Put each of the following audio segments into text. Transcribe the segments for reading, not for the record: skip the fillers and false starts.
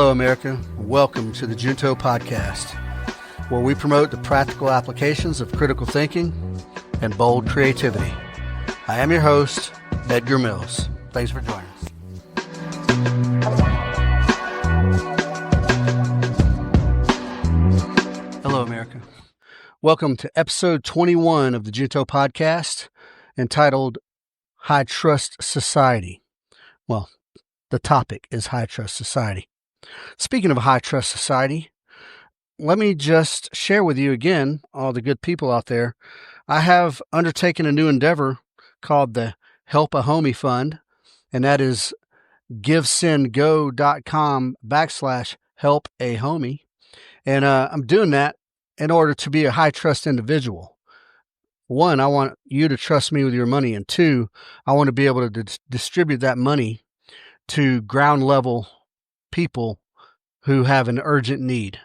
Hello, America. Welcome to the Junto Podcast, where we promote the practical applications of critical thinking and bold creativity. I am your host, Edgar Mills. Thanks for joining us. Hello, America. Welcome to episode 21 of the Junto Podcast, entitled High Trust Society. Well, the topic is High Trust Society. Speaking of High Trust Society, let me just share with you again, all the good people out there, I have undertaken a new endeavor called the Help a Homie Fund, and that is givesendgo.com/help-a-homie. And I'm doing that in order to be a high trust individual. One, I want you to trust me with your money. And two, I want to be able to distribute that money to ground level people who have an urgent need,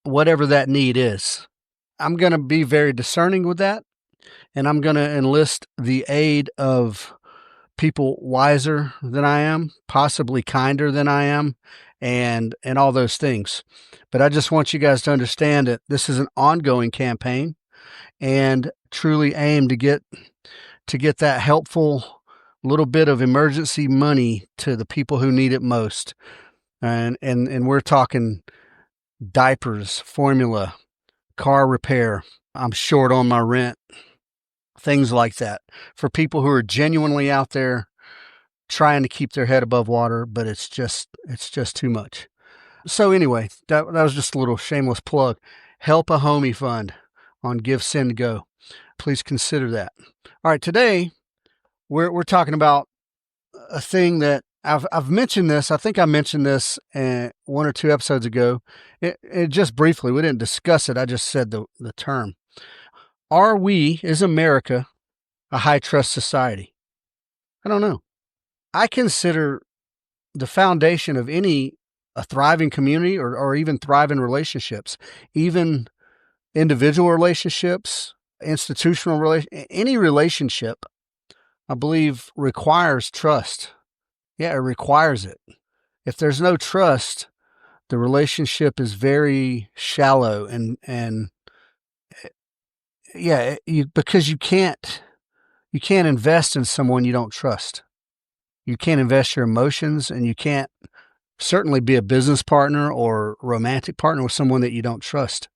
whatever that need is. I'm going to be very discerning with that, and I'm going to enlist the aid of people wiser than I am, possibly kinder than I am, and all those things. But I just want you guys to understand that this is an ongoing campaign and truly aim to get that helpful little bit of emergency money to the people who need it most. And we're talking diapers, formula, car repair. I'm short on my rent, things like that, for people who are genuinely out there trying to keep their head above water, but it's just too much. So anyway, that was just a little shameless plug. Help a Homie Fund on Give Send Go. Please consider that. All right, today we're talking about a thing that I've mentioned this. I think I mentioned this one or two episodes ago. It just briefly, we didn't discuss it. I just said the term. Is America a high trust society? I don't know. I consider the foundation of a thriving community or even thriving relationships, even individual relationships, institutional relationships, any relationship, I believe requires trust. Yeah, it requires it. If there's no trust, the relationship is very shallow and because you can't invest in someone you don't trust. You can't invest your emotions, and you can't certainly be a business partner or romantic partner with someone that you don't trust.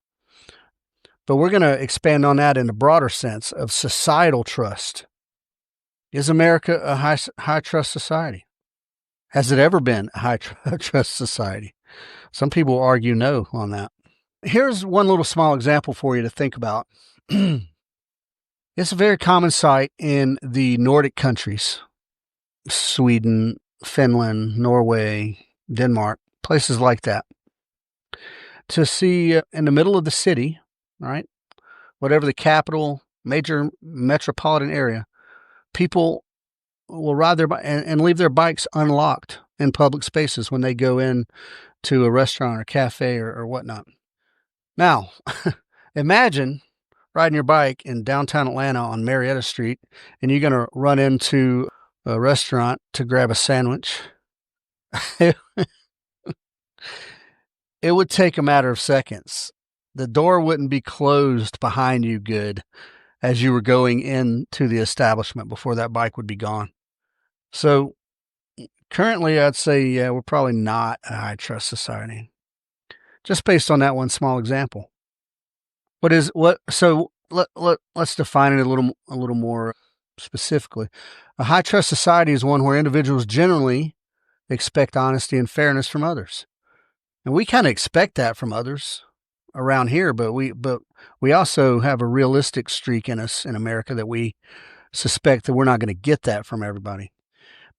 But we're going to expand on that in a broader sense of societal trust. Is America a high trust society? Has it ever been a high trust society? Some people argue no on that. Here's one little small example for you to think about. It's a very common sight in the Nordic countries, Sweden, Finland, Norway, Denmark, places like that, to see in the middle of the city, right, whatever the capital, major metropolitan area, people will ride their bike and leave their bikes unlocked in public spaces when they go in to a restaurant or cafe or whatnot. Now, imagine riding your bike in downtown Atlanta on Marietta Street, and you're going to run into a restaurant to grab a sandwich. It would take a matter of seconds. The door wouldn't be closed behind you good as you were going into the establishment before that bike would be gone. So currently, I'd say, we're probably not a high trust society, just based on that one small example. So let's define it a little more specifically. A high trust society is one where individuals generally expect honesty and fairness from others, and we kind of expect that from others around here. But we also have a realistic streak in us in America that we suspect that we're not going to get that from everybody.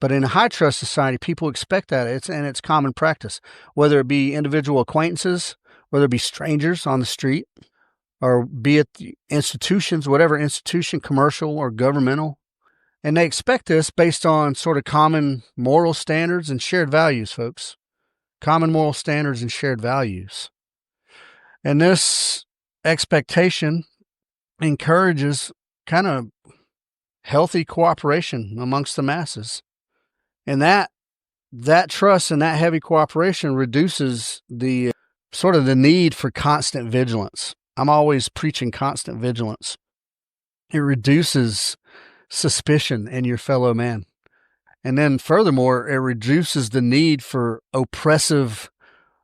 But in a high trust society, people expect that. It's common practice, whether it be individual acquaintances, whether it be strangers on the street, or be it institutions, whatever institution, commercial or governmental. And they expect this based on sort of common moral standards and shared values, folks. Common moral standards and shared values. And this expectation encourages kind of healthy cooperation amongst the masses. And that that trust and that heavy cooperation reduces the sort of the need for constant vigilance. I'm always preaching constant vigilance. It reduces suspicion in your fellow man. And then furthermore, it reduces the need for oppressive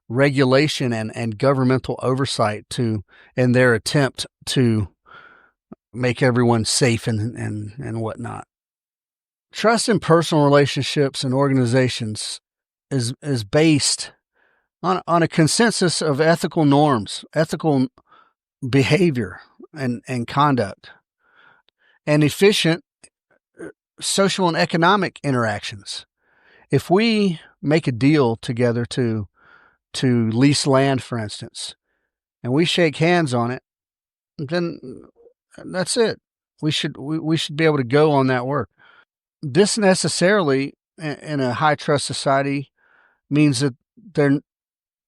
regulation and governmental oversight in their attempt to make everyone safe and whatnot. Trust in personal relationships and organizations is based on a consensus of ethical norms, ethical behavior and conduct, and efficient social and economic interactions. If we make a deal together to lease land, for instance, and we shake hands on it, then that's it. We should be able to go on that work. This necessarily, in a high trust society, means that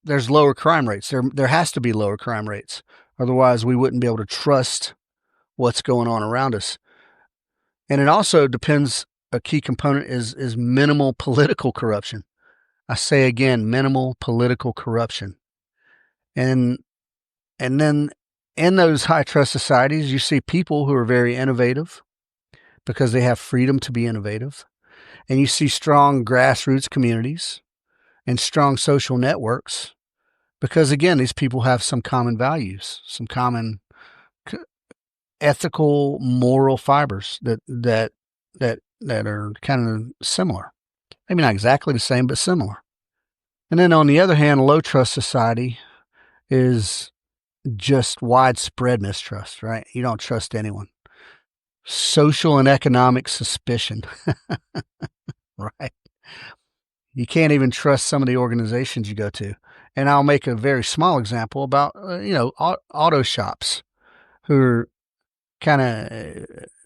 there's lower crime rates. There has to be lower crime rates. Otherwise, we wouldn't be able to trust what's going on around us. And it also depends. A key component is minimal political corruption. I say again, minimal political corruption. And then in those high trust societies, you see people who are very innovative because they have freedom to be innovative. And you see strong grassroots communities and strong social networks because, again, these people have some common values, some common ethical, moral fibers that are kind of similar. Maybe not exactly the same, but similar. And then on the other hand, a low trust society is just widespread mistrust, right? You don't trust anyone. Social and economic suspicion, right? You can't even trust some of the organizations you go to. And I'll make a very small example about, auto shops who are kind of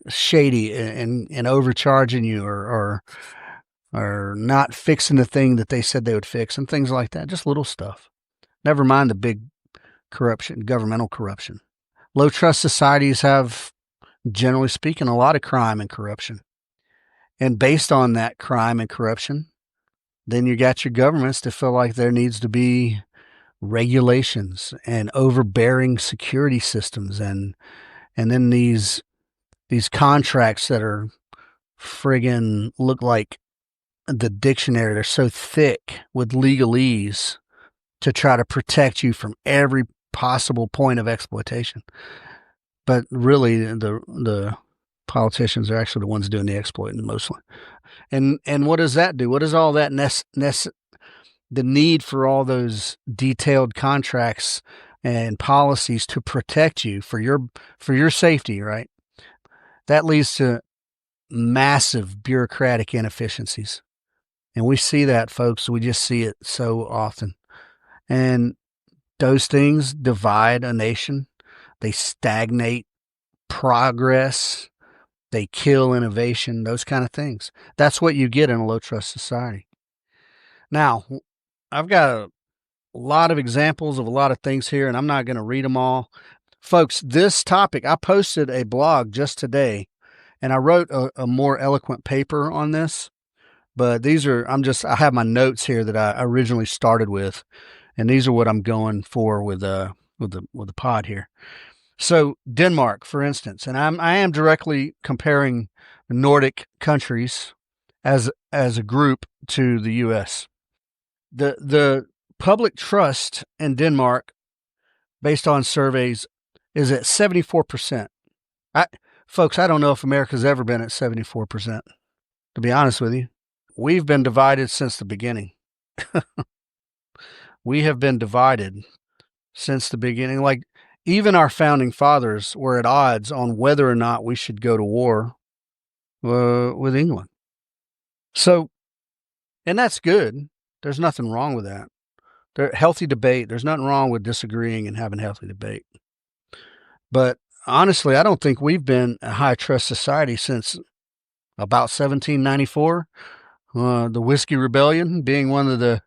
shady and overcharging you or not fixing the thing that they said they would fix and things like that. Just little stuff. Never mind the big corruption, governmental corruption. Low trust societies have, generally speaking, a lot of crime and corruption. And based on that crime and corruption, then you got your governments to feel like there needs to be regulations and overbearing security systems and then these contracts that are friggin' look like the dictionary. They're so thick with legalese to try to protect you from every possible point of exploitation. But really, the politicians are actually the ones doing the exploiting mostly. And what does that do? What does all that the need for all those detailed contracts and policies to protect you for your safety, right? That leads to massive bureaucratic inefficiencies. And we see that, folks. We just see it so often. And those things divide a nation. They stagnate progress. They kill innovation, those kind of things. That's what you get in a low trust society. Now, I've got a lot of examples of a lot of things here, and I'm not going to read them all. Folks, this topic, I posted a blog just today, and I wrote a more eloquent paper on this. But I have my notes here that I originally started with, and these are what I'm going for with the pod here. So Denmark, for instance, and I am directly comparing the Nordic countries as a group to the U.S. The public trust in Denmark, based on surveys, is at 74%. Folks, I don't know if America's ever been at 74%. To be honest with you, we've been divided since the beginning. We have been divided since the beginning. Like, even our founding fathers were at odds on whether or not we should go to war with England. So, and that's good. There's nothing wrong with that. Healthy debate. There's nothing wrong with disagreeing and having healthy debate. But honestly, I don't think we've been a high trust society since about 1794. The Whiskey Rebellion being one of the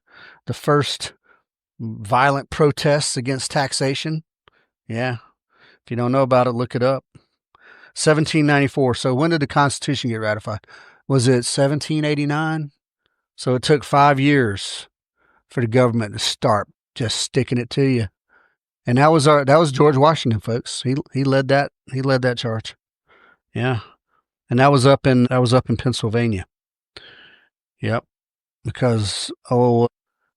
first violent protests against taxation. Yeah. If you don't know about it, look it up. 1794. So when did the Constitution get ratified? Was it 1789? So it took 5 years for the government to start just sticking it to you. And that was George Washington, folks. He led that charge. Yeah. And that was up in Pennsylvania. Yep. Because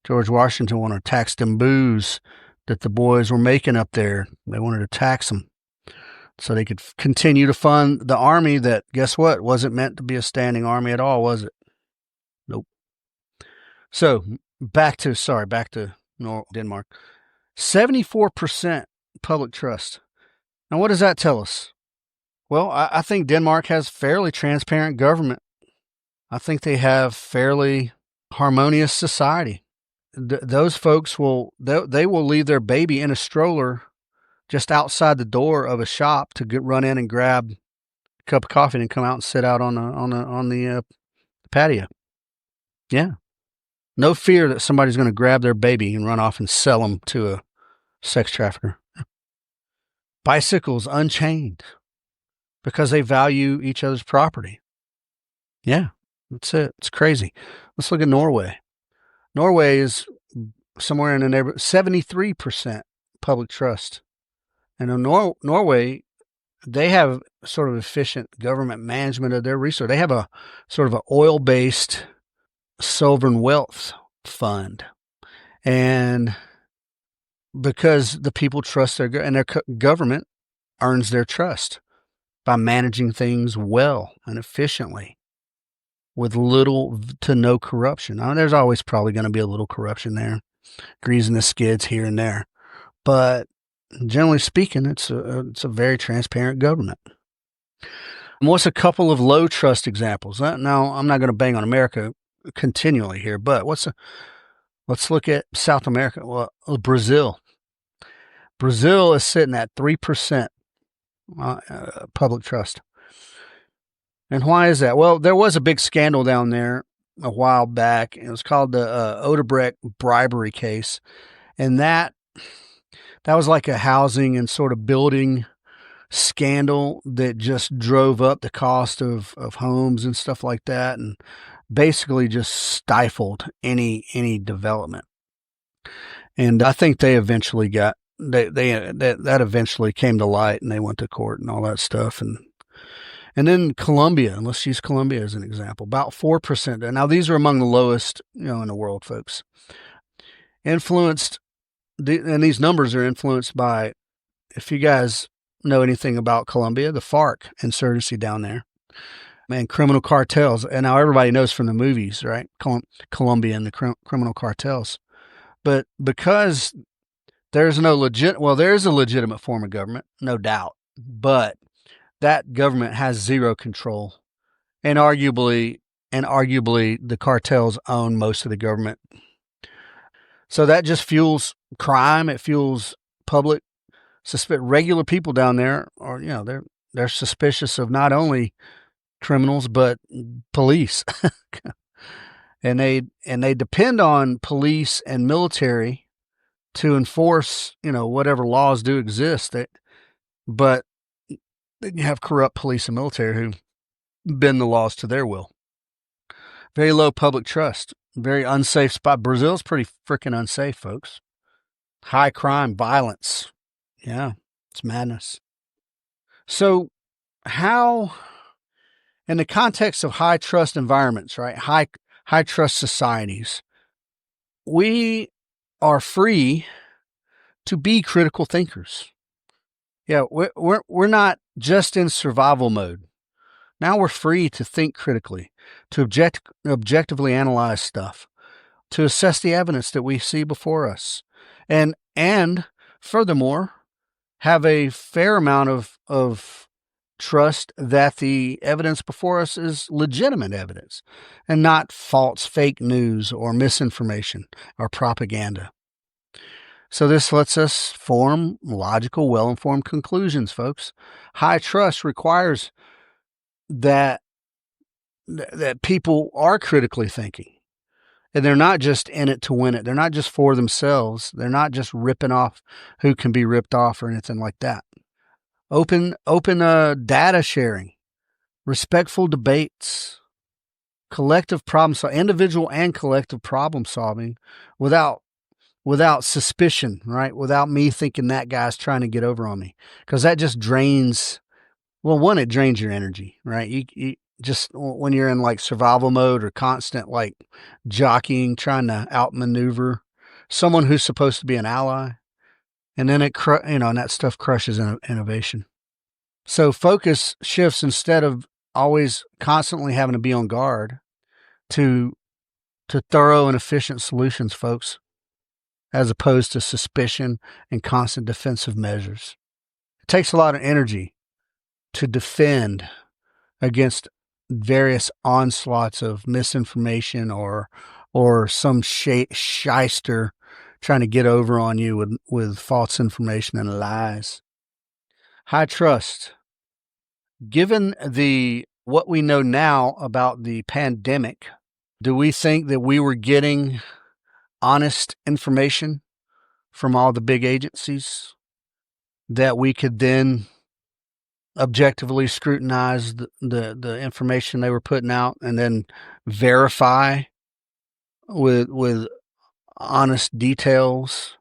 George Washington wanted to tax them booze that the boys were making up there. They wanted to tax them so they could continue to fund the army that, guess what, wasn't meant to be a standing army at all, was it? Nope. So back to Denmark. 74% public trust. Now, what does that tell us? Well, I think Denmark has fairly transparent government. I think they have fairly harmonious society. Those folks will leave their baby in a stroller just outside the door of a shop to run in and grab a cup of coffee and come out and sit out on the patio. Yeah, no fear that somebody's going to grab their baby and run off and sell them to a sex trafficker. Bicycles unchained because they value each other's property. Yeah, that's it. It's crazy. Let's look at Norway. Norway is somewhere in the neighborhood 73% public trust. And in Norway, they have sort of efficient government management of their resources. They have a sort of an oil-based sovereign wealth fund. And because the people trust their government earns their trust by managing things well and efficiently with little to no corruption. Now, there's always probably going to be a little corruption there, greasing the skids here and there. But generally speaking, it's a very transparent government. And what's a couple of low trust examples? Now, I'm not going to bang on America continually here, but let's look at South America. Well, Brazil. Brazil is sitting at 3% public trust. And why is that? Well, there was a big scandal down there a while back. It was called the Odebrecht bribery case. And that was like a housing and sort of building scandal that just drove up the cost of homes and stuff like that, and basically just stifled any development. And I think they eventually got that eventually came to light, and they went to court and all that stuff. And then Colombia, let's use Colombia as an example, about 4%. Now, these are among the lowest, in the world, folks. And these numbers are influenced by, if you guys know anything about Colombia, the FARC insurgency down there, and criminal cartels. And now everybody knows from the movies, right? Colombia and the criminal cartels. But because there's a legitimate form of government, no doubt, but that government has zero control, and arguably the cartels own most of the government. So that just fuels crime. It fuels public regular people down there are, they're suspicious of not only criminals but police. and they depend on police and military to enforce, whatever laws do exist. But you have corrupt police and military who bend the laws to their will. Very low public trust. Very unsafe spot. Brazil's pretty freaking unsafe, folks. High crime, violence. Yeah, it's madness. So how, in the context of high trust environments, right? High trust societies, we are free to be critical thinkers. Yeah, we're not just in survival mode. Now we're free to think critically, to objectively analyze stuff, to assess the evidence that we see before us, and furthermore, have a fair amount of trust that the evidence before us is legitimate evidence and not false fake news or misinformation or propaganda. So this lets us form logical, well-informed conclusions, folks. High trust requires that people are critically thinking. And they're not just in it to win it. They're not just for themselves. They're not just ripping off who can be ripped off or anything like that. Open data sharing, respectful debates, collective problem solving, individual and collective problem solving without suspicion, right? Without me thinking that guy's trying to get over on me, because that just drains. Well, one, it drains your energy, right? You just, when you're in like survival mode or constant like jockeying, trying to outmaneuver someone who's supposed to be an ally, and then and that stuff crushes innovation. So focus shifts, instead of always constantly having to be on guard, to thorough and efficient solutions, folks, as opposed to suspicion and constant defensive measures. It takes a lot of energy to defend against various onslaughts of misinformation or some shyster trying to get over on you with false information and lies. High trust. Given what we know now about the pandemic, do we think that we were getting honest information from all the big agencies that we could then objectively scrutinize the information they were putting out and then verify with honest details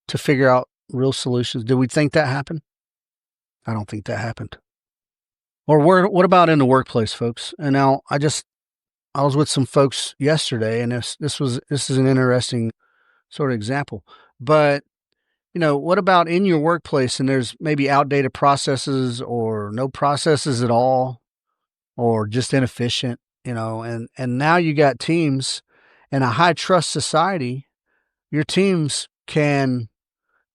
to figure out real solutions? Do we think that happened? I don't think that happened. Or what about in the workplace, folks? And now I was with some folks yesterday, and this is an interesting sort of example. But what about in your workplace, and there's maybe outdated processes or no processes at all, or just inefficient, and now you got teams in a high trust society. Your teams can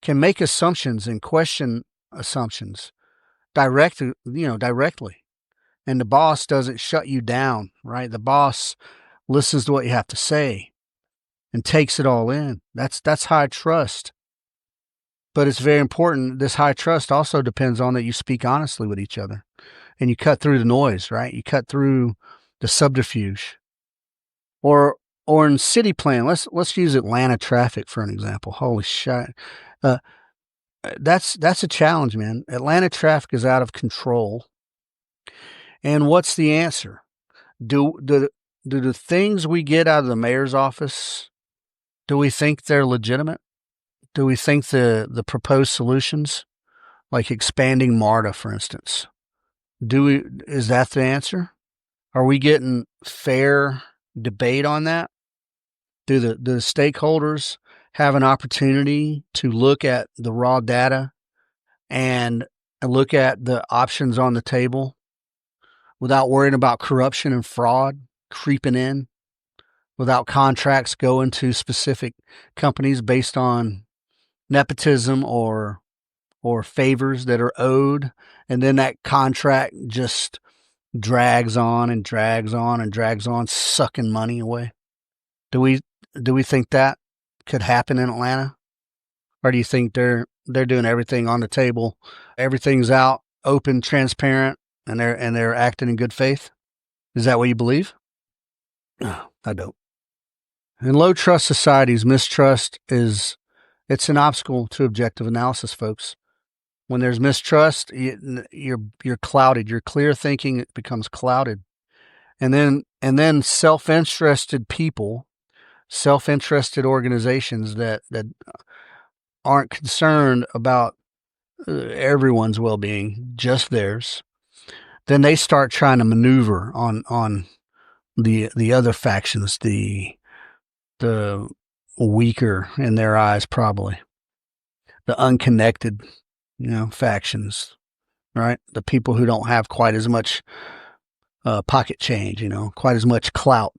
make assumptions and question assumptions directly, and the boss doesn't shut you down, right? The boss listens to what you have to say and takes it all in. That's high trust. But it's very important. This high trust also depends on that you speak honestly with each other and you cut through the noise, right? You cut through the subterfuge. Or in city plan, let's use Atlanta traffic for an example. Holy shit. That's a challenge, man. Atlanta traffic is out of control. And what's the answer? Do the things we get out of the mayor's office, do we think they're legitimate? Do we think the proposed solutions, like expanding MARTA, for instance, is that the answer? Are we getting fair debate on that? Do the stakeholders have an opportunity to look at the raw data and look at the options on the table without worrying about corruption and fraud creeping in, without contracts going to specific companies based on nepotism or favors that are owed, and then that contract just drags on and drags on and drags on, sucking money away? Do we think that could happen in Atlanta? Or do you think they're doing everything on the table, everything's out, open, transparent, and they're acting in good faith? Is that what you believe? No, I don't. In low trust societies, mistrust it's an obstacle to objective analysis, folks. When there's mistrust, you're clouded. Your clear thinking becomes clouded. And then self-interested people, self-interested organizations that aren't concerned about everyone's well-being, just theirs, then they start trying to maneuver on the other factions, the weaker in their eyes, probably the unconnected, factions, right? The people who don't have quite as much pocket change, quite as much clout.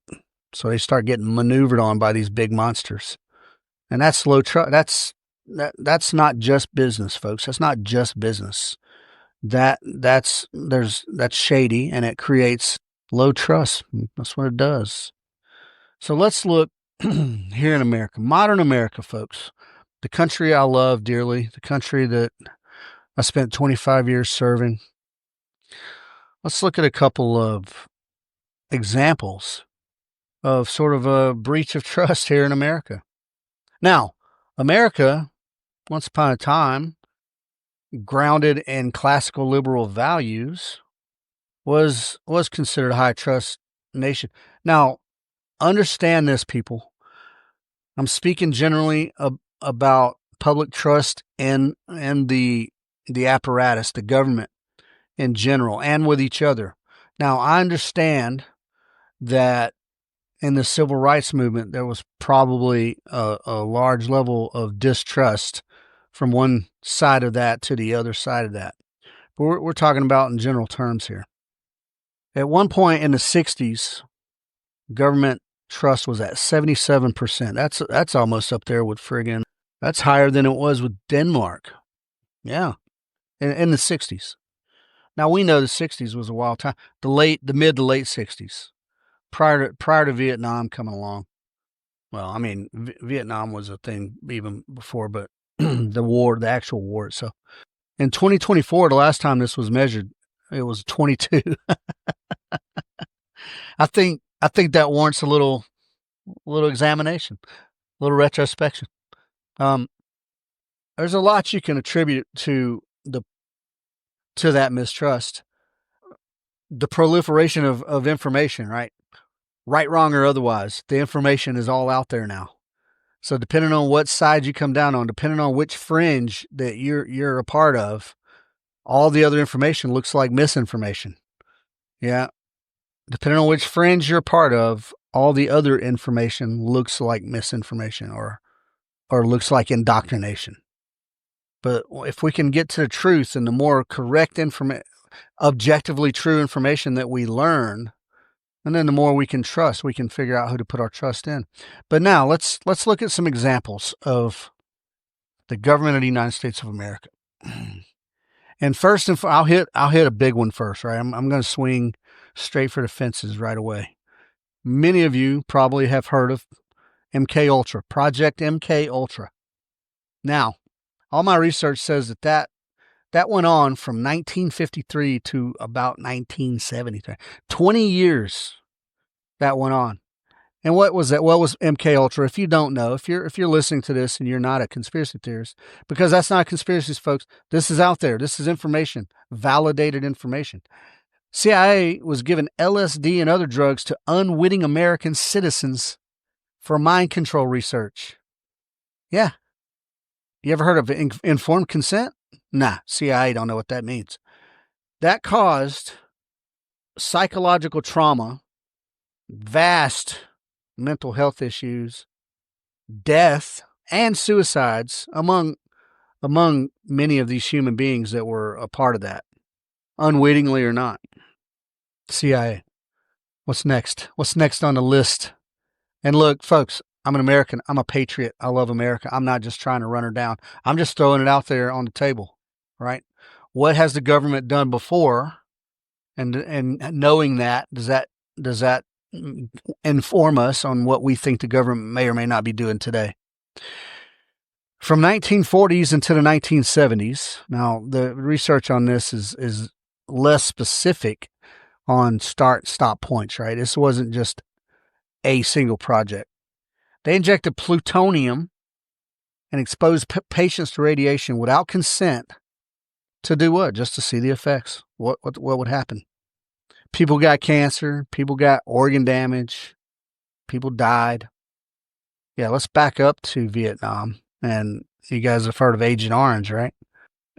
So they start getting maneuvered on by these big monsters. And that's low trust. That's not just business, folks. That's not just business. That's shady, and it creates low trust. That's what it does. So let's look here in America, modern America, folks, the country I love dearly, the country that I spent 25 years serving. Let's look at a couple of examples of sort of a breach of trust here in America. Now, America, once upon a time, grounded in classical liberal values, was considered a high trust nation. Now, understand this, people. I'm speaking generally about public trust and the apparatus, the government in general, and with each other. Now, I understand that in the civil rights movement, there was probably a large level of distrust from one side of that to the other side of that. But we're talking about in general terms here. At one point in the 60s, government trust was at 77%. That's almost up there with friggin', that's higher than it was with Denmark. Yeah, in the 60s. Now we know the 60s was a wild time. The mid to late 60s, prior to Vietnam coming along. Well, I mean, Vietnam was a thing even before, but the actual war itself. In 2024, the last time this was measured, it was 22. I think that warrants a little examination, a little retrospection. There's a lot you can attribute to that mistrust. The proliferation of information, right, wrong or otherwise, the information is all out there now. So depending on what side you come down on, depending on which fringe that you're a part of, all the other information looks like misinformation. Yeah. Depending on which fringe you're a part of, all the other information looks like misinformation or looks like indoctrination. But if we can get to the truth and the more correct objectively true information that we learn, and then the more we can trust, we can figure out who to put our trust in. But now let's look at some examples of the government of the United States of America. And first, I'll hit a big one first, right? I'm going to swing straight for the fences right away. Many of you probably have heard of MKUltra, Project MKUltra. Now, all my research says that went on from 1953 to about 1973. 20 years that went on. And what was that? What was MKUltra? If you don't know, if you're listening to this and you're not a conspiracy theorist, because that's not conspiracies, folks. This is out there. This is information, validated information. CIA was given LSD and other drugs to unwitting American citizens for mind control research. Yeah. You ever heard of informed consent? Nah, CIA don't know what that means. That caused psychological trauma, vast mental health issues, death, and suicides among many of these human beings that were a part of that, unwittingly or not. CIA. What's next? What's next on the list? And look, folks, I'm an American. I'm a patriot. I love America. I'm not just trying to run her down. I'm just throwing it out there on the table, right? What has the government done before? And knowing that, does that inform us on what we think the government may or may not be doing today? From 1940s into the 1970s. Now, the research on this is less specific on start-stop points, right? This wasn't just a single project. They injected plutonium and exposed patients to radiation without consent to do what? Just to see the effects. What would happen? People got cancer. People got organ damage. People died. Yeah, let's back up to Vietnam. And you guys have heard of Agent Orange, right?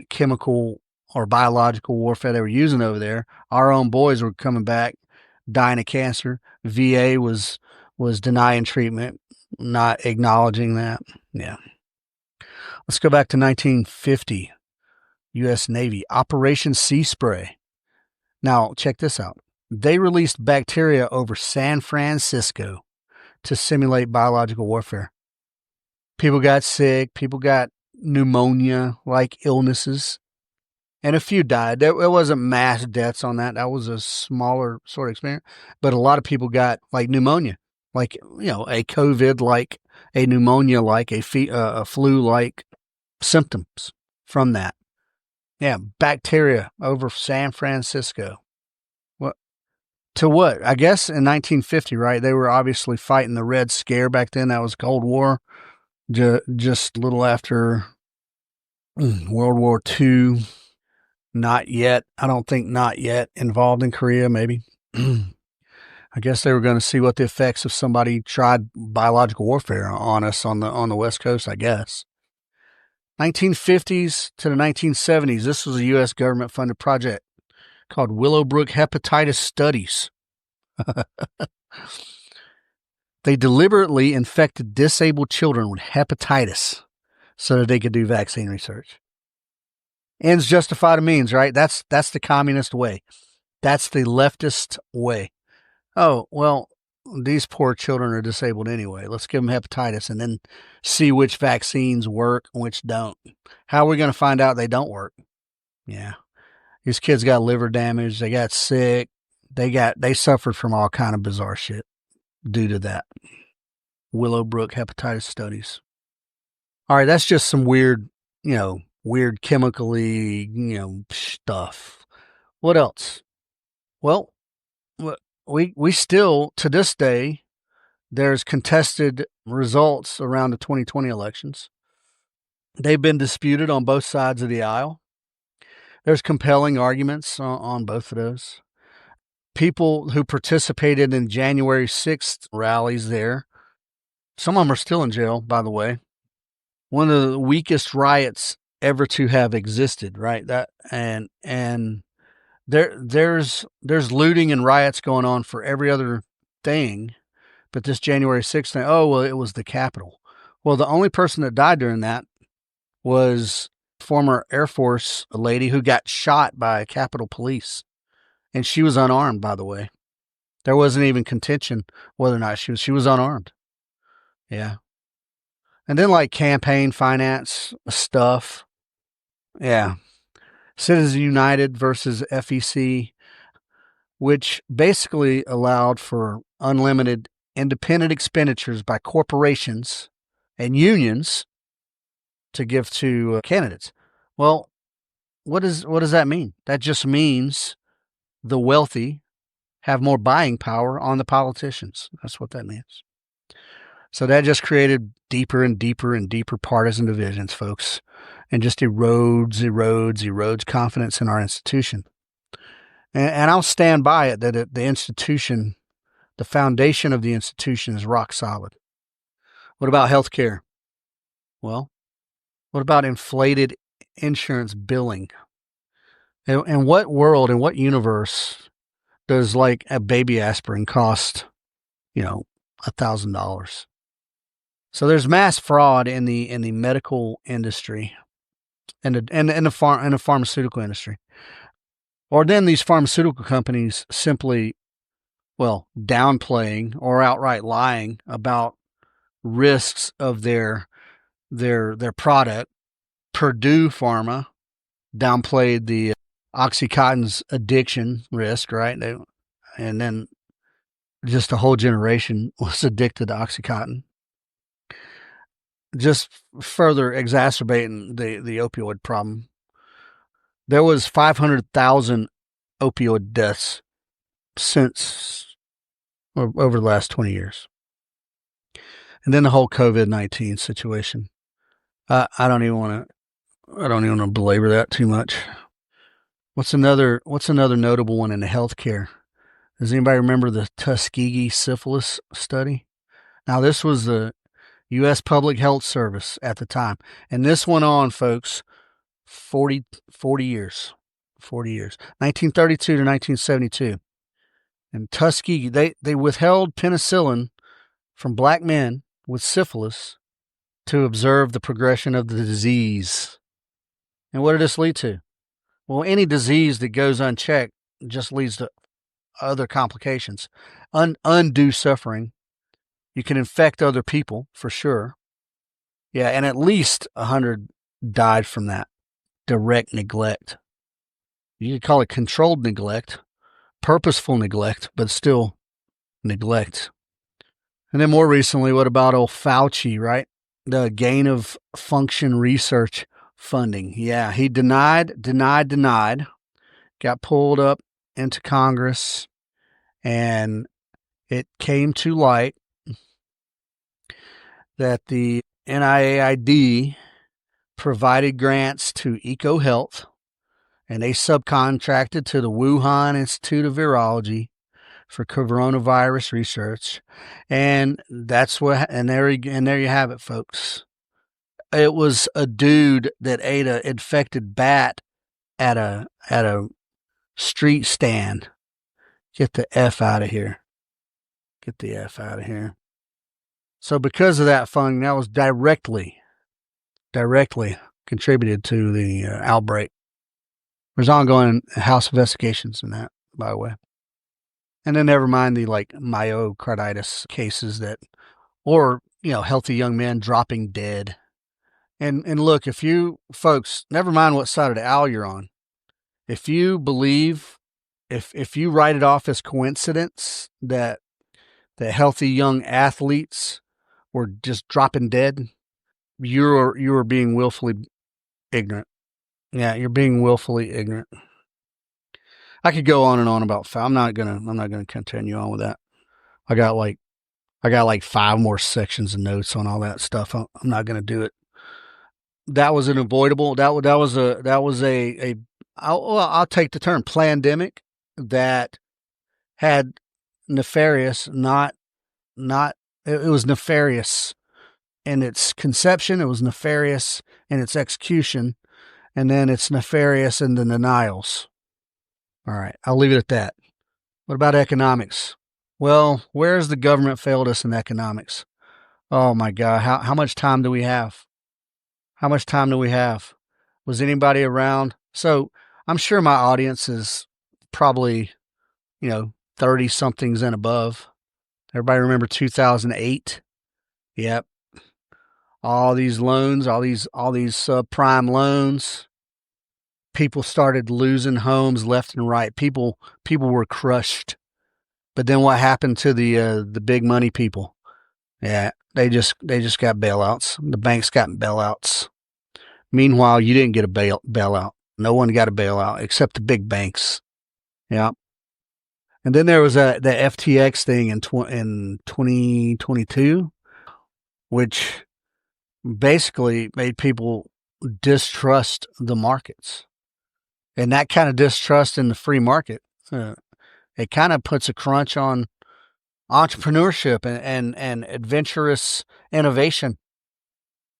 Chemical or biological warfare they were using over there. Our own boys were coming back, dying of cancer. VA was denying treatment, not acknowledging that. Yeah. Let's go back to 1950. U.S. Navy, Operation Sea Spray. Now, check this out. They released bacteria over San Francisco to simulate biological warfare. People got sick. People got pneumonia-like illnesses. And a few died. There wasn't mass deaths on that. That was a smaller sort of experience. But a lot of people got like pneumonia, like, a COVID-like, a pneumonia-like, a flu-like symptoms from that. Yeah, bacteria over San Francisco. To what? I guess in 1950, right? They were obviously fighting the Red Scare back then. That was Cold War, just a little after World War II. Not yet. I don't think not yet involved in Korea, maybe. I guess they were going to see what the effects if somebody tried biological warfare on us on the West Coast, I guess. 1950s to the 1970s, this was a U.S. government-funded project called Willowbrook Hepatitis Studies. They deliberately infected disabled children with hepatitis so that they could do vaccine research. Ends justify the means, right? That's the communist way. That's the leftist way. Oh, well, these poor children are disabled anyway. Let's give them hepatitis and then see which vaccines work and which don't. How are we going to find out they don't work? Yeah. These kids got liver damage. They got sick. They suffered from all kind of bizarre shit due to that. Willowbrook Hepatitis Studies. All right, that's just some weird chemically, stuff. What else? Well, we still, to this day, there's contested results around the 2020 elections. They've been disputed on both sides of the aisle. There's compelling arguments on both of those. People who participated in January 6th rallies there, some of them are still in jail, by the way. One of the weakest riots ever to have existed, right? And there's looting and riots going on for every other thing, but this January 6th thing, oh, well, it was the Capitol. Well, the only person that died during that was former Air Force lady who got shot by Capitol Police. And she was unarmed, by the way. There wasn't even contention whether or not she was unarmed. Yeah. And then like campaign finance stuff. Yeah. Citizens United versus FEC, which basically allowed for unlimited independent expenditures by corporations and unions to give to candidates. Well, what does that mean? That just means the wealthy have more buying power on the politicians. That's what that means. So that just created deeper and deeper and deeper partisan divisions, folks, and just erodes confidence in our institution. And I'll stand by it that the institution, the foundation of the institution is rock solid. What about healthcare? Well, what about inflated insurance billing? In what world, in what universe does like a baby aspirin cost, $1,000? So there's mass fraud in the medical industry and the pharmaceutical industry. Or then these pharmaceutical companies simply, downplaying or outright lying about risks of their product. Purdue Pharma downplayed the OxyContin's addiction risk, right? And then just a whole generation was addicted to OxyContin, just further exacerbating the opioid problem. There was 500,000 opioid deaths since over the last 20 years. And then the whole COVID-19 situation. I don't even want to belabor that too much. What's another notable one in the healthcare? Does anybody remember the Tuskegee syphilis study? Now, this was the U.S. Public Health Service at the time. And this went on, folks, 40 years. 1932 to 1972. And Tuskegee, they withheld penicillin from black men with syphilis to observe the progression of the disease. And what did this lead to? Well, any disease that goes unchecked just leads to other complications, undue suffering. You can infect other people for sure. Yeah, and at least 100 died from that direct neglect. You could call it controlled neglect, purposeful neglect, but still neglect. And then more recently, what about old Fauci, right? The gain of function research funding. Yeah, he denied, got pulled up into Congress, and it came to light that the NIAID provided grants to EcoHealth, and they subcontracted to the Wuhan Institute of Virology for coronavirus research, and that's what. And there you have it, folks. It was a dude that ate a infected bat at a street stand. Get the F out of here. Get the F out of here. So because of that funding, that was directly contributed to the outbreak. There's ongoing house investigations in that, by the way. And then never mind the myocarditis cases or healthy young men dropping dead. And look, if you folks, never mind what side of the aisle you're on, if you believe, if you write it off as coincidence that healthy young athletes were just dropping dead, you're being willfully ignorant. Yeah, you're being willfully ignorant. I could go on and on about. I'm not gonna continue on with that. I got like 5 more sections of notes on all that stuff. I'm not gonna do it. That was an avoidable. I'll take the term plandemic that had nefarious, not it was nefarious in its conception, it was nefarious in its execution, and then it's nefarious in the denials. All right, I'll leave it at that. What about economics? Well, where's the government failed us in economics? Oh my God, how much time do we have? How much time do we have? Was anybody around? So I'm sure my audience is probably, 30 somethings and above. Everybody remember 2008? Yep. All these loans, all these subprime loans. People started losing homes left and right. People were crushed. But then what happened to the big money people? Yeah, they just got bailouts. The banks got bailouts. Meanwhile, you didn't get a bailout. No one got a bailout except the big banks. Yeah. And then there was the FTX thing in 2022, which basically made people distrust the markets. And that kind of distrust in the free market, it kind of puts a crunch on entrepreneurship and adventurous innovation.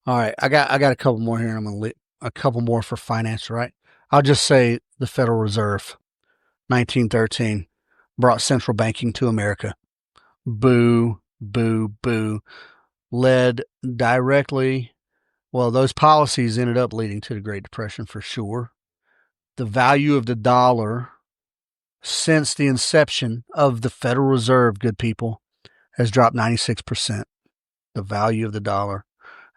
All right, I got a couple more here. I'm going to a couple more for finance, right? I'll just say the Federal Reserve, 1913, brought central banking to America. Boo, boo, boo. Led directly, well, those policies ended up leading to the Great Depression for sure. The value of the dollar since the inception of the Federal Reserve, good people, has dropped 96%. The value of the dollar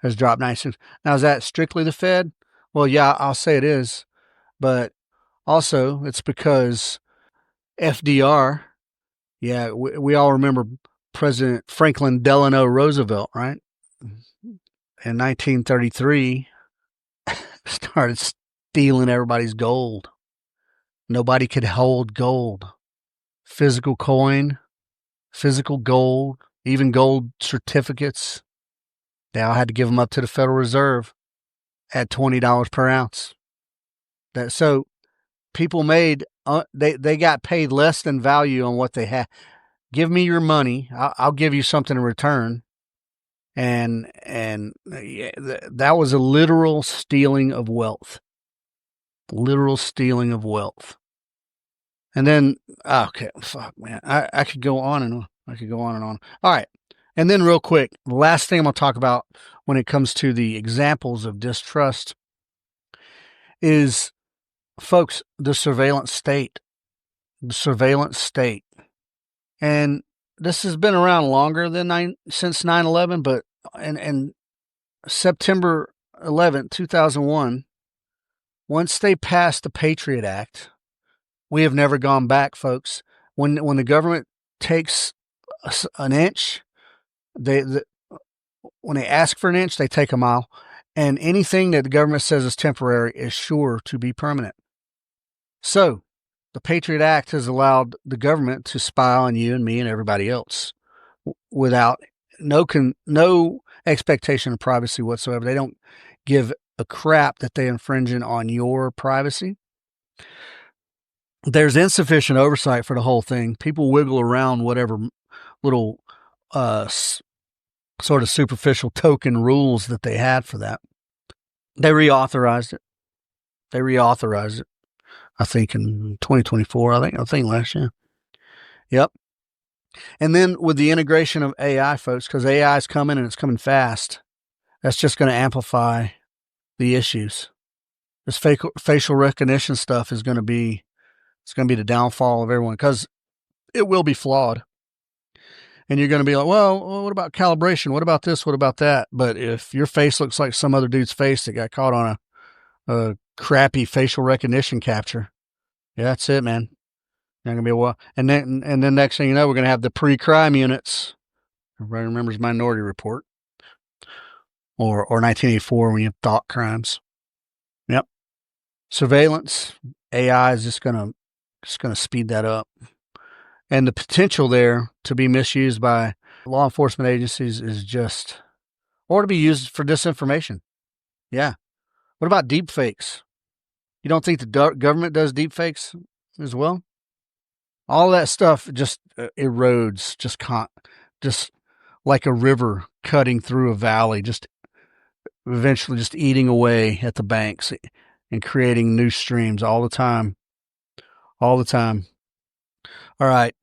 has dropped 96%. Now, is that strictly the Fed? Well, yeah, I'll say it is. But also, it's because FDR, yeah, we all remember President Franklin Delano Roosevelt, right? In 1933, started stealing everybody's gold. Nobody could hold gold. Physical coin, physical gold, even gold certificates. They all had to give them up to the Federal Reserve at $20 per ounce. So people made, they got paid less than value on what they had. Give me your money. I'll give you something in return. And that was a literal stealing of wealth. Literal stealing of wealth. And then, okay, fuck, man. I could go on and on. I could go on and on. All right. And then real quick, the last thing I'm going to talk about when it comes to the examples of distrust is, folks, the surveillance state. The surveillance state. And this has been around longer than since 9/11, but in September 11th, 2001, once they passed the Patriot Act, we have never gone back, folks. When the government takes an inch, when they ask for an inch, they take a mile. And anything that the government says is temporary is sure to be permanent. So the Patriot Act has allowed the government to spy on you and me and everybody else without no expectation of privacy whatsoever. They don't give a crap that they're infringing on your privacy. there's insufficient oversight for the whole thing. People wiggle around whatever little sort of superficial token rules that they had for that. They reauthorized it. I think in 2024. I think last year. Yep. And then with the integration of AI, folks, because AI is coming and it's coming fast, that's just going to amplify the issues. This facial recognition stuff is going to be the downfall of everyone, because it will be flawed. And you're going to be like, well, what about calibration? What about this? What about that? But if your face looks like some other dude's face that got caught on a crappy facial recognition capture, yeah, that's it, man. Not gonna be a while. And then next thing you know, we're gonna have the pre-crime units. Everybody remembers Minority Report or 1984 when you have thought crimes. Yep. Surveillance, AI is just gonna speed that up. And the potential there to be misused by law enforcement agencies is just, or to be used for disinformation. Yeah. What about deep fakes? You don't think the government does deep fakes as well? All that stuff just erodes, just like a river cutting through a valley, just eventually just eating away at the banks and creating new streams all the time. All right.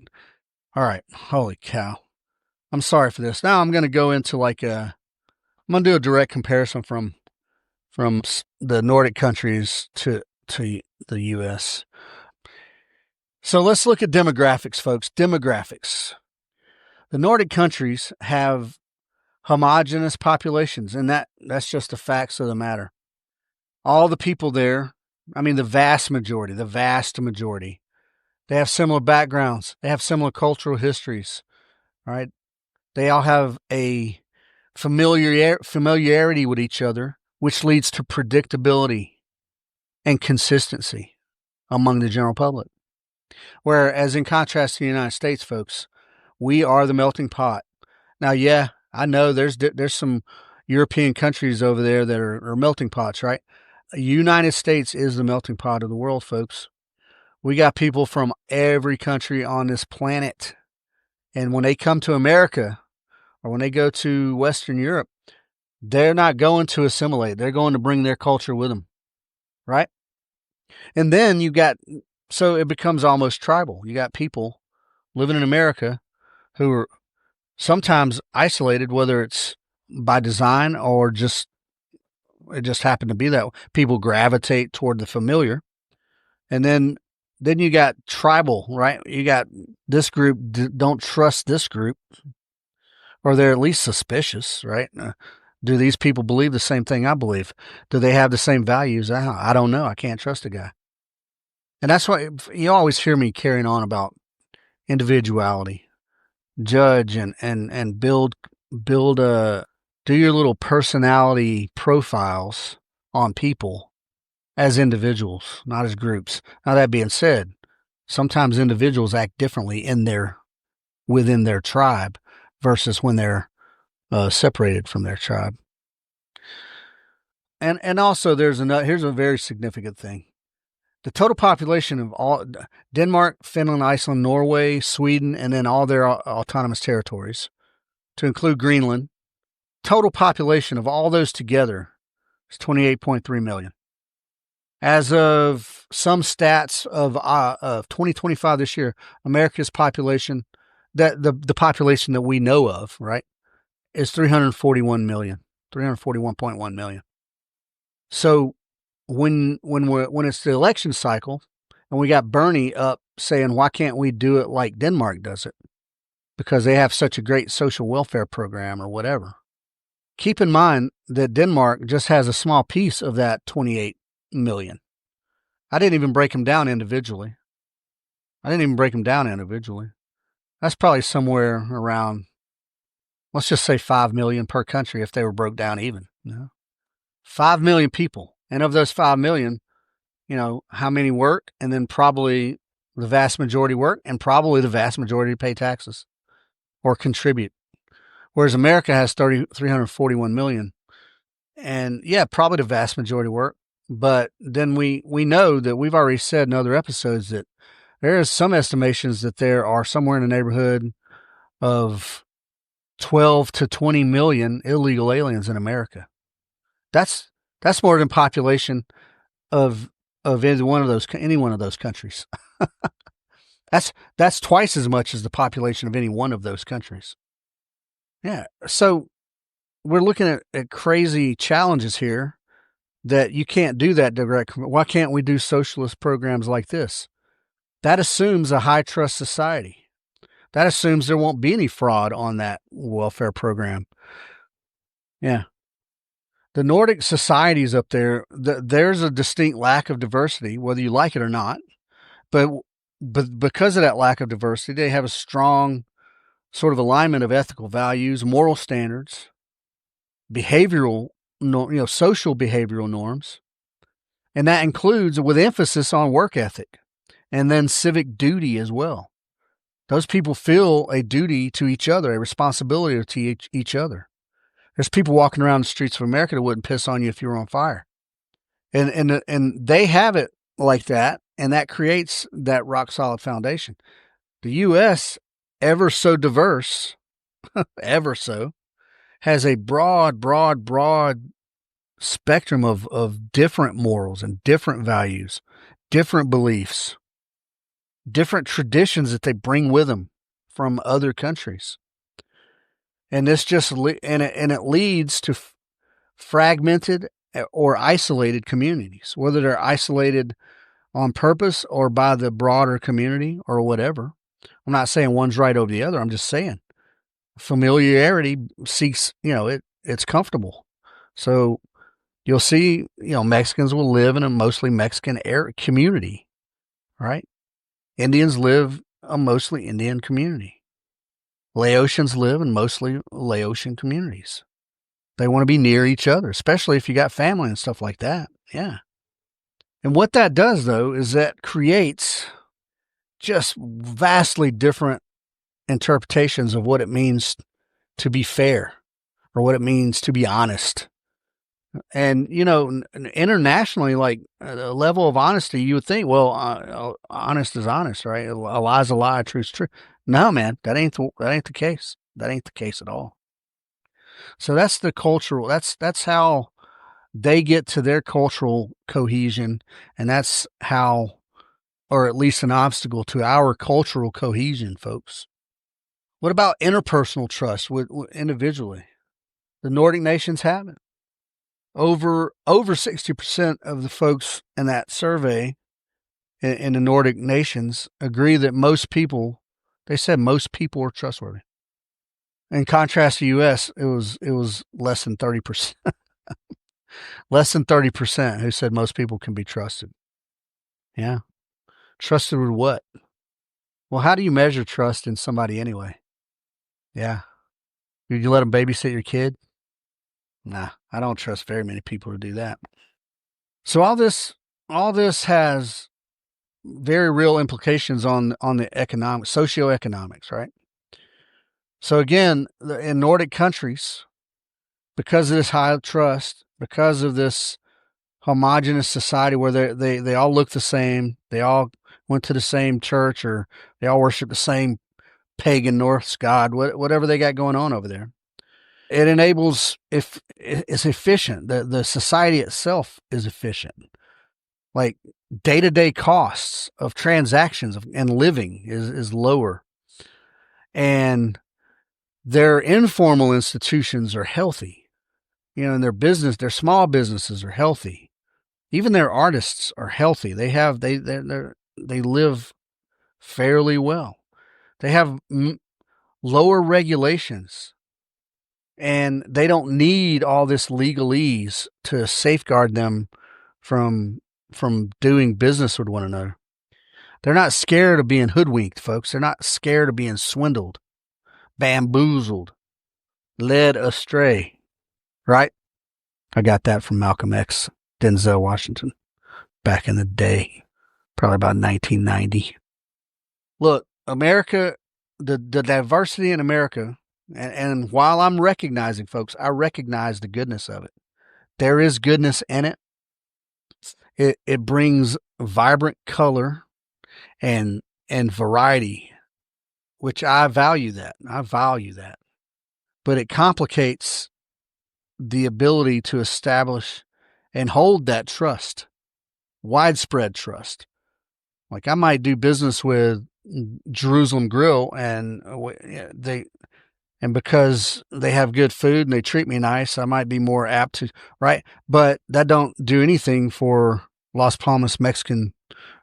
Holy cow. I'm sorry for this. Now I'm going to go into I'm going to do a direct comparison from the Nordic countries to the U.S. So let's look at demographics, folks. Demographics. The Nordic countries have homogenous populations, and that's just the facts of the matter. All the people there, I mean, the vast majority, they have similar backgrounds. They have similar cultural histories, all right? They all have a familiarity with each other, which leads to predictability and consistency among the general public. Whereas in contrast to the United States, folks, we are the melting pot. Now, yeah, I know there's some European countries over there that are melting pots, right? The United States is the melting pot of the world, folks. We got people from every country on this planet. And when they come to America or when they go to Western Europe, they're not going to assimilate. They're going to bring their culture with them, right? And then so it becomes almost tribal. You got people living in America who are sometimes isolated, whether it's by design or it just happened to be that way. People gravitate toward the familiar. And then you got tribal, right? You got this group don't trust this group, or they're at least suspicious, right? Do these people believe the same thing I believe? Do they have the same values? I don't know. I can't trust a guy. And that's why you always hear me carrying on about individuality. Judge and build do your little personality profiles on people as individuals, not as groups. Now, that being said, sometimes individuals act differently within their tribe versus when they're separated from their tribe. And also here's a very significant thing. The total population of all Denmark, Finland, Iceland, Norway, Sweden, and then all their autonomous territories, to include Greenland, total population of all those together is 28.3 million. As of some stats of 2025 this year, America's population, the population that we know of, right, is 341.1 million. So when it's the election cycle and we got Bernie up saying, why can't we do it like Denmark does it? Because they have such a great social welfare program or whatever. Keep in mind that Denmark just has a small piece of that 28 million. I didn't even break them down individually. That's probably somewhere around, let's just say 5 million per country if they were broke down even. 5 million people. And of those 5 million, how many work? And then probably the vast majority work, and probably the vast majority pay taxes or contribute. Whereas America has 341 million. And yeah, probably the vast majority work. But then we know that we've already said in other episodes that There is some estimations that there are somewhere in the neighborhood of 12 to 20 million illegal aliens in America. That's more than population of any one of those countries. That's twice as much as the population of any one of those countries. Yeah. So we're looking at crazy challenges here that you can't do that direct. Why can't we do socialist programs like this? That assumes a high trust society. That assumes there won't be any fraud on that welfare program. Yeah. The Nordic societies up there, there's a distinct lack of diversity, whether you like it or not. But because of that lack of diversity, they have a strong sort of alignment of ethical values, moral standards, behavioral, social behavioral norms. And that includes with emphasis on work ethic and then civic duty as well. Those people feel a duty to each other, a responsibility to each other. There's people walking around the streets of America that wouldn't piss on you if you were on fire. And they have it like that, and that creates that rock solid foundation. The U.S., ever so diverse, ever so, has a broad spectrum of different morals and different values, different beliefs, different traditions that they bring with them from other countries. And this just it leads to fragmented or isolated communities, whether they're isolated on purpose or by the broader community or whatever. I'm not saying one's right over the other. I'm just saying familiarity seeks, it's comfortable. So you'll see, Mexicans will live in a mostly Mexican community, right? Indians live a mostly Indian community. Laotians live in mostly Laotian communities. They want to be near each other, especially if you got family and stuff like that. Yeah. And what that does, though, is that creates just vastly different interpretations of what it means to be fair or what it means to be honest. And, internationally, like a level of honesty, you would think, well, honest is honest, right? A lie is a lie, truth is true. No, man, that ain't the case. That ain't the case at all. So that's the cultural, that's how they get to their cultural cohesion. And that's how, or at least an obstacle to our cultural cohesion, folks. What about interpersonal trust with individually? The Nordic nations have it. Over 60% of the folks in that survey in the Nordic nations agree that they said most people are trustworthy. In contrast to U.S., it was less than 30%. Less than 30% who said most people can be trusted. Yeah. Trusted with what? Well, how do you measure trust in somebody anyway? Yeah. Did you let them babysit your kid? Nah, I don't trust very many people to do that. So all this has very real implications on the socioeconomics, right? So again, in Nordic countries, because of this high trust, because of this homogenous society where they all look the same, they all went to the same church, or they all worship the same pagan Norse god, whatever they got going on over there. It enables, if it's efficient, the society itself is efficient. Like day-to-day costs of transactions and living is lower. And their informal institutions are healthy. And their small businesses are healthy. Even their artists are healthy. They live fairly well. They have lower regulations, and they don't need all this legalese to safeguard them from doing business with one another. They're not scared of being hoodwinked, folks. They're not scared of being swindled, bamboozled, led astray, right? I got that from Malcolm X, Denzel Washington, back in the day, probably about 1990. Look, America, the diversity in America, and while I'm recognizing, folks, I recognize the goodness of it. There is goodness in it. It brings vibrant color and and variety, which I value that. I value that. But it complicates the ability to establish and hold that trust, widespread trust. Like I might do business with Jerusalem Grill, and because they have good food and they treat me nice, I might be more apt to, right? But that don't do anything for Las Palmas Mexican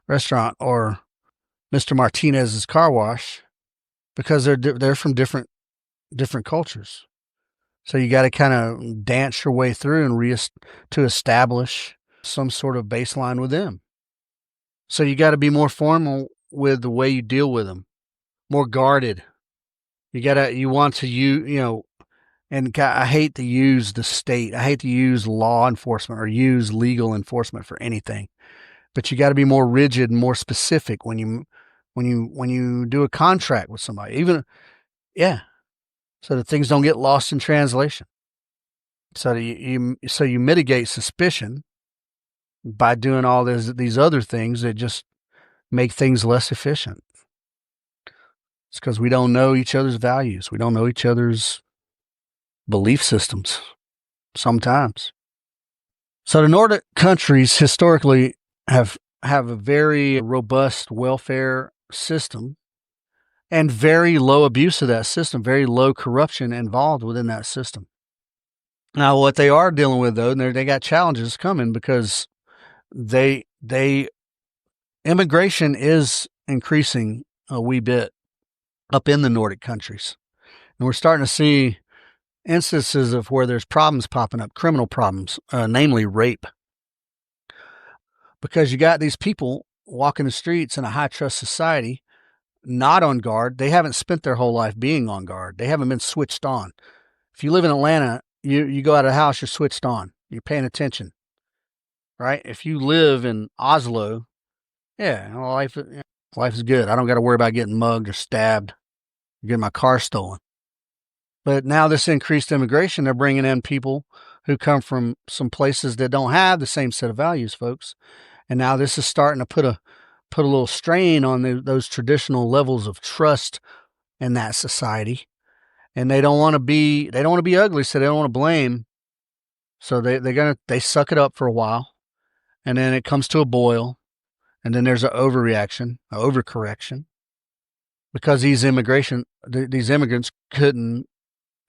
restaurant or Mr. Martinez's car wash, because they're from different cultures. So you got to kind of dance your way through and to establish some sort of baseline with them. So you got to be more formal with the way you deal with them, more guarded. You want to and I hate to use the state. I hate to use law enforcement or use legal enforcement for anything. But you got to be more rigid and more specific when you do a contract with somebody. So that things don't get lost in translation. So you mitigate suspicion by doing all these other things that just make things less efficient. It's because we don't know each other's values. We don't know each other's belief systems sometimes. So the Nordic countries historically have a very robust welfare system and very low abuse of that system, very low corruption involved within that system. Now, what they are dealing with, though, they got challenges coming because immigration is increasing a wee bit up in the Nordic countries. And we're starting to see instances of where there's problems popping up, criminal problems, namely rape. Because you got these people walking the streets in a high trust society, not on guard. They haven't spent their whole life being on guard. They haven't been switched on. If you live in Atlanta, you go out of the house, you're switched on. You're paying attention, right? If you live in Oslo, life is good. I don't got to worry about getting mugged or stabbed, or getting my car stolen. But now this increased immigration, they're bringing in people who come from some places that don't have the same set of values, folks. And now this is starting to put a little strain on those traditional levels of trust in that society. And they don't want to be ugly, so they don't want to blame. So they suck it up for a while, and then it comes to a boil, and then there's an overreaction, an overcorrection, because these immigrants couldn't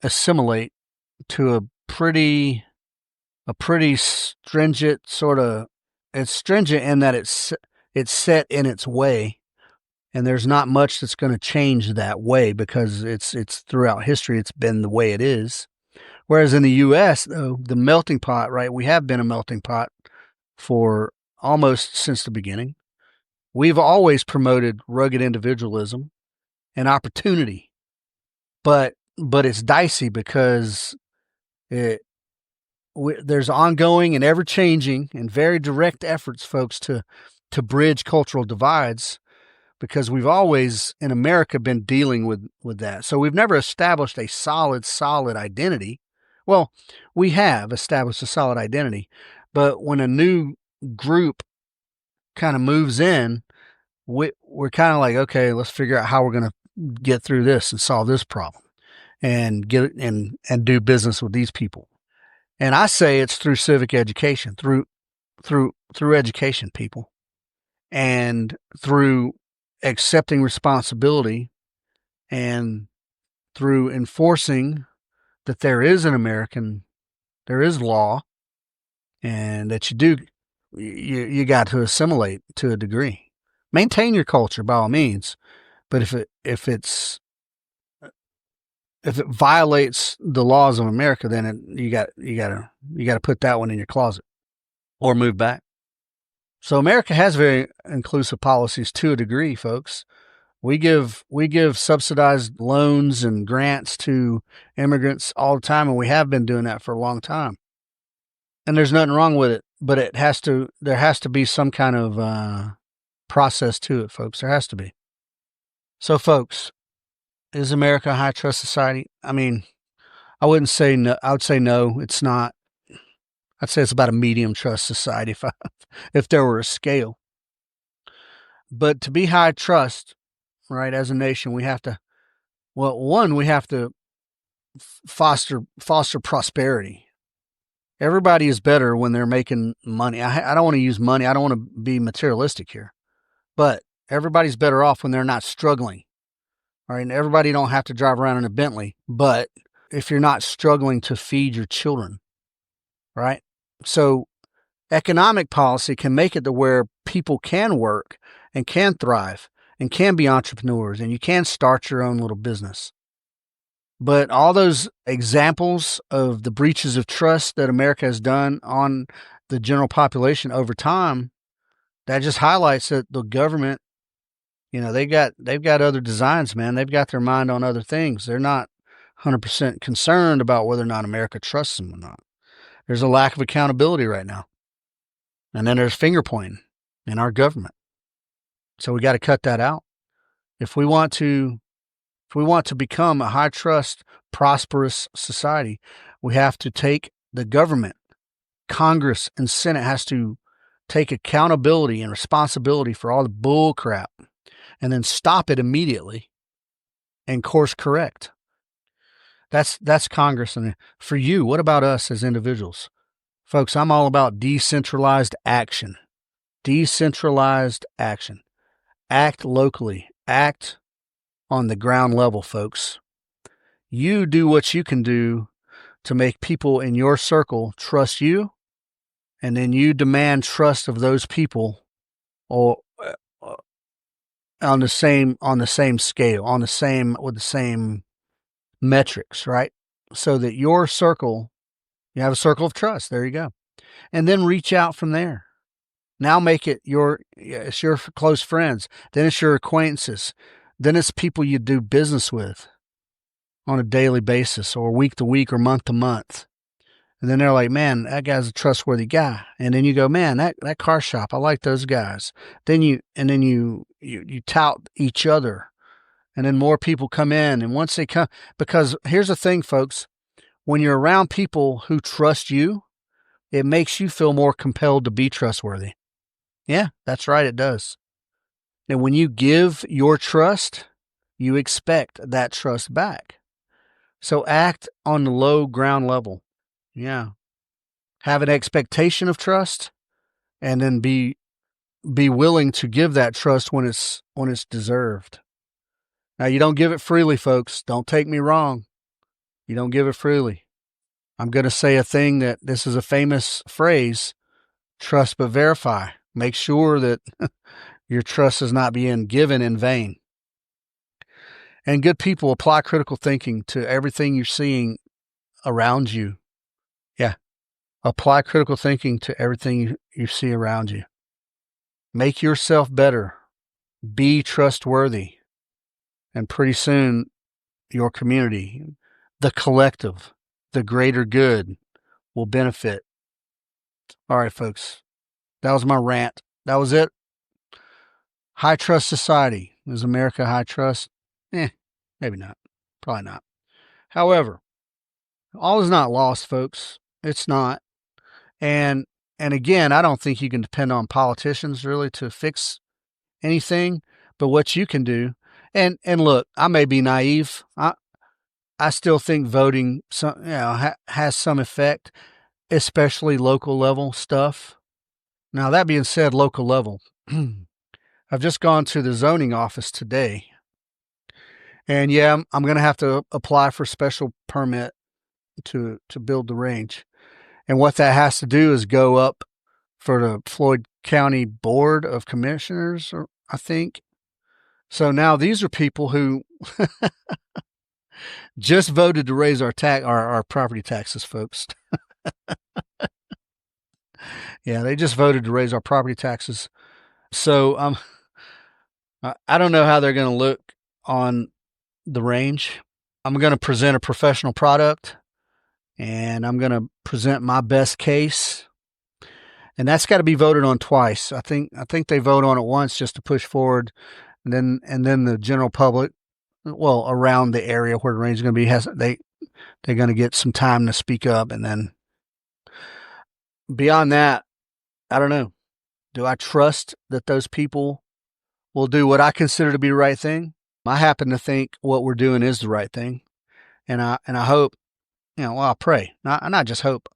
assimilate to a pretty stringent sort of. It's stringent in that it's set in its way, and there's not much that's going to change that way because it's throughout history it's been the way it is. Whereas in the U.S., though, the melting pot, right? We have been a melting pot for almost since the beginning. We've always promoted rugged individualism and opportunity, but it's dicey because there's ongoing and ever-changing and very direct efforts, folks, to bridge cultural divides, because we've always in America been dealing with that. So we've never established a solid identity. Well, we have established a solid identity, but when a new group kind of moves in, we're kind of like, okay, let's figure out how we're going to get through this and solve this problem and get and do business with these people. And I say it's through civic education, through education, people, and through accepting responsibility, and through enforcing that there is law, and that you got to assimilate to a degree. Maintain your culture by all means, but if it violates the laws of America, then you got to put that one in your closet or move back. So America has very inclusive policies to a degree, folks. We give subsidized loans and grants to immigrants all the time, and we have been doing that for a long time. And there's nothing wrong with it, but there has to be some kind of process to it, folks. There has to be. So, folks, is America a high trust society? I mean, I wouldn't say no. I would say no, it's not. I'd say it's about a medium trust society if there were a scale. But to be high trust, right? As a nation, we have to, well, one, we have to foster prosperity. Everybody is better when they're making money. I don't want to use money. I don't want to be materialistic here, but everybody's better off when they're not struggling. All right. And everybody don't have to drive around in a Bentley, but if you're not struggling to feed your children, right? So economic policy can make it to where people can work and can thrive and can be entrepreneurs and you can start your own little business. But all those examples of the breaches of trust that America has done on the general population over time, that just highlights that the government, they've got other designs, man. They've got their mind on other things. They're not 100% concerned about whether or not America trusts them or not. There's a lack of accountability right now. And then there's finger pointing in our government. So we got to cut that out. If we want to become a high trust, prosperous society, we have to take the government, Congress and Senate has to take accountability and responsibility for all the bull crap and then stop it immediately and course correct. That's Congress. And for you, what about us as individuals? Folks, I'm all about decentralized action. Decentralized action. Act locally. Act on the ground level, folks. You do what you can do to make people in your circle trust you, and then you demand trust of those people or on the same scale, with the same metrics, right? So that your circle, you have a circle of trust. There you go. And then reach out from there. Now make it it's your close friends. Then it's your acquaintances. Then it's people you do business with on a daily basis or week to week or month to month. And then they're like, man, that guy's a trustworthy guy. And then you go, man, that car shop, I like those guys. Then you tout each other. And then more people come in. And once they come, because here's the thing, folks, when you're around people who trust you, it makes you feel more compelled to be trustworthy. Yeah, that's right. It does. And when you give your trust, you expect that trust back. So act on the low ground level. Yeah. Have an expectation of trust and then be willing to give that trust when it's deserved. Now, you don't give it freely, folks. Don't take me wrong. You don't give it freely. I'm going to say a thing that this is a famous phrase, trust but verify. Make sure that your trust is not being given in vain. And good people, apply critical thinking to everything you're seeing around you. Yeah. Apply critical thinking to everything you see around you. Make yourself better. Be trustworthy. And pretty soon, your community, the collective, the greater good will benefit. All right, folks. That was my rant. That was it. High trust society. Is America high trust? Maybe not. Probably not. However, all is not lost, folks. It's not. And again, I don't think you can depend on politicians really to fix anything, but what you can do, and look, I may be naive. I still think voting has some effect, especially local level stuff. Now, that being said, local level, I've just gone to the zoning office today, and yeah, I'm going to have to apply for special permit to build the range. And what that has to do is go up for the Floyd County Board of Commissioners, I think. So now these are people who just voted to raise our property taxes, folks. Yeah, they just voted to raise our property taxes. So I don't know how they're going to look on the range. I'm going to present a professional product, and I'm going to present my best case. And that's got to be voted on twice. I think they vote on it once just to push forward, and then the general public, well, around the area where the range is going to be, they're going to get some time to speak up, and then beyond that, I don't know. Do I trust that those people will do what I consider to be the right thing? I happen to think what we're doing is the right thing. And I hope, well, I pray, not just hope.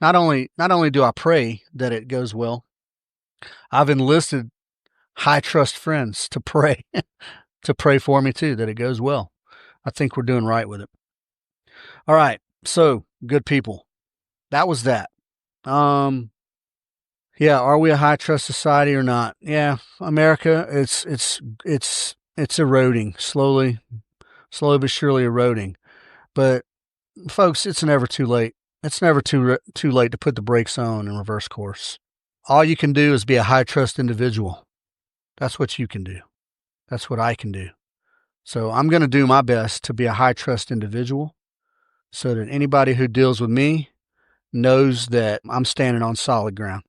Not only do I pray that it goes well, I've enlisted high trust friends to pray, to pray for me too, that it goes well. I think we're doing right with it. All right. So, good people. That was that. Yeah, are we a high trust society or not? Yeah, America, it's eroding slowly but surely eroding. But folks, it's never too late. It's never too late to put the brakes on and reverse course. All you can do is be a high trust individual. That's what you can do. That's what I can do. So I'm going to do my best to be a high trust individual so that anybody who deals with me knows that I'm standing on solid ground.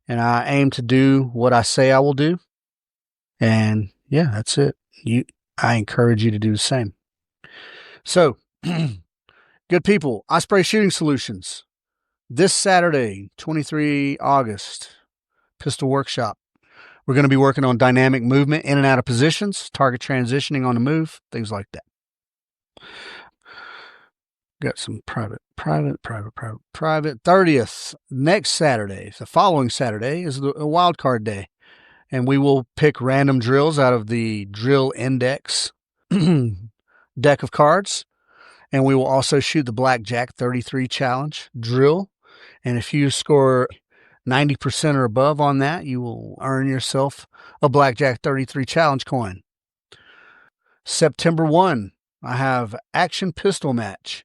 And I aim to do what I say I will do. And yeah, that's it. I encourage you to do the same. So, good people, Osprey Shooting Solutions. This Saturday, 23 August, pistol workshop. We're going to be working on dynamic movement in and out of positions, target transitioning on the move, things like that. Got some private. 30th, next Saturday, the following Saturday, is a wild card day. And we will pick random drills out of the drill index deck of cards. And we will also shoot the Blackjack 33 challenge drill. And if you score 90% or above on that, you will earn yourself a Blackjack 33 challenge coin. September 1, I have Action Pistol Match.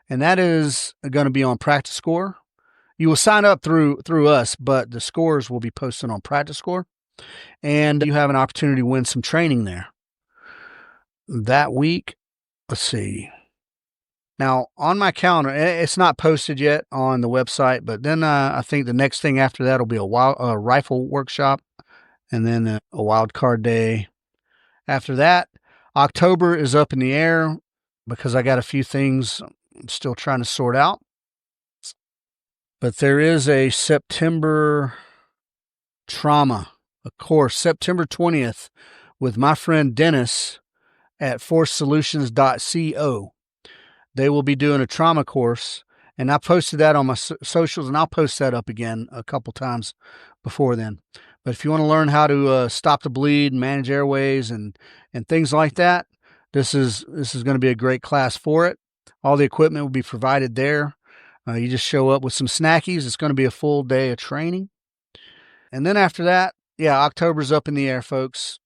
And that is going to be on Practice Score. You will sign up through us, but the scores will be posted on Practice Score. And you have an opportunity to win some training there. That week, let's see. Now, on my calendar, it's not posted yet on the website, but then I think the next thing after that will be a rifle workshop, and then a wild card day. After that, October is up in the air because I got a few things I'm still trying to sort out. But there is a September trauma, a course, September 20th, with my friend Dennis at forcesolutions.co. They will be doing a trauma course, and I posted that on my socials, and I'll post that up again a couple times before then. But if you want to learn how to stop the bleed, manage airways, and things like that, this is going to be a great class for it. All the equipment will be provided there. You just show up with some snackies. It's going to be a full day of training. And then after that, yeah, October's up in the air, folks.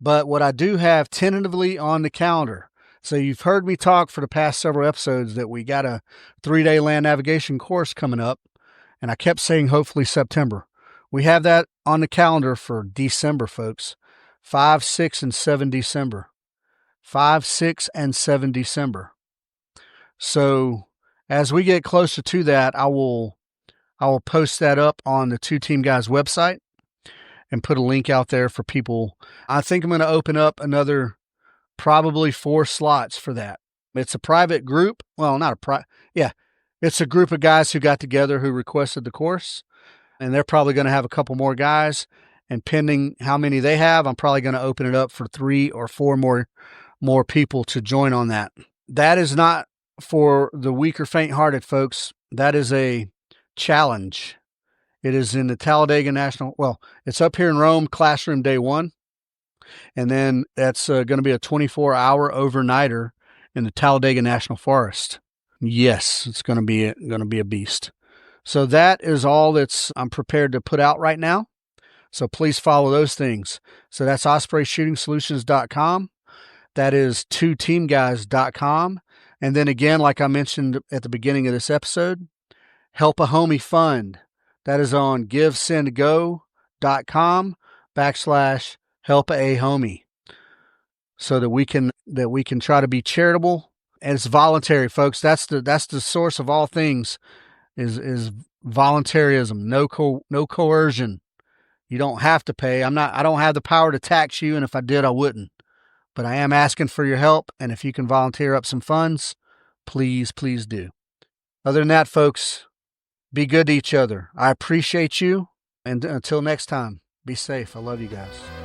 But what I do have tentatively on the calendar, so you've heard me talk for the past several episodes that we got a 3-day land navigation course coming up, and I kept saying hopefully September. We have that on the calendar for December, folks. 5, 6, and 7 December. 5, 6, and 7 December. So as we get closer to that, I will post that up on the Two Team Guys website and put a link out there for people. I think I'm going to open up another probably 4 slots for that. It's a private group. Well, not a it's a group of guys who got together who requested the course, and they're probably going to have a couple more guys. And pending how many they have, I'm probably going to open it up for 3 or 4 more people to join on that. That is not for the weak or faint-hearted, folks. That is a challenge. It is in the Talladega National. Well, it's up here in Rome, classroom day 1. And then that's going to be a 24-hour overnighter in the Talladega National Forest. Yes, it's going to be a beast. So that is all I'm prepared to put out right now. So please follow those things. So that's ospreyshootingsolutions.com. That is twoteamguys.com. And then again, like I mentioned at the beginning of this episode, Help a Homie Fund. That is on givesendgo.com/help-a-homie. So that we can try to be charitable, and it's voluntary, folks. That's the source of all things is voluntarism. No coercion. You don't have to pay. I don't have the power to tax you, and if I did, I wouldn't. But I am asking for your help, and if you can volunteer up some funds, please do. Other than that, folks, be good to each other. I appreciate you, and until next time, be safe. I love you guys.